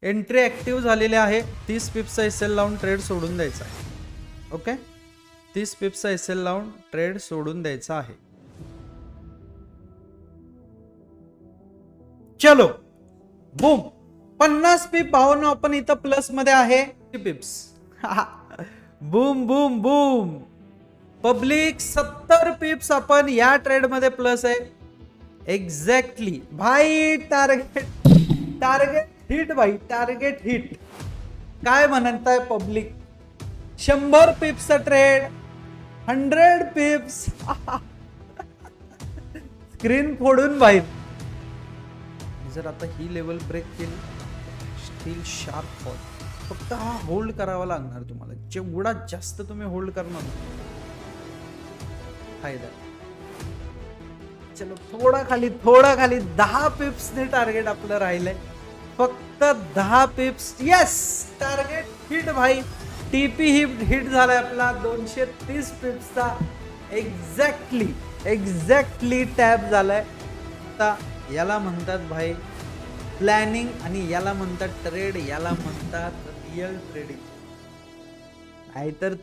Entry active झालेली आहे. 30 पिप्सचा SL लावून ट्रेड सोडून द्यायचा आहे. ओके, 30 पिप्सचा एसएल लावून ट्रेड सोडून द्यायचा आहे. चलो बूम, 50 पिप भावना आपण इथं प्लस मध्ये आहे. Pips boom boom boom. Public 70 pips आपण या ट्रेड मध्ये प्लस आहे. एक्झॅक्टली भाई, टार्गेट हिट भाई, टार्गेट हिट. काय म्हणताय पब्लिक? 100 पिप्सचा ट्रेड, 100 पिप्स. स्क्रीन फोडून बाहेर. जर आता ही लेवल ब्रेक केली, स्टील शार्प फॉल. फक्त हा होल्ड करावा लागणार तुम्हाला. जेवढा जास्त तुम्ही होल्ड करणार फायदा. चलो थोडा खाली 10 पिप्सने टार्गेट आपलं राहिलंय. फक्त 10 पिप्स. यस, टार्गेट हिट भाई. टीपी हिट झालाय आपला 230 पिप्सचा. एक्झॅक्टली टॅप झालाय. आता याला म्हणतात भाई प्लॅनिंग, आणि याला म्हणतात ट्रेड, याला म्हणतात रिअल ट्रेडिंग. नाहीतर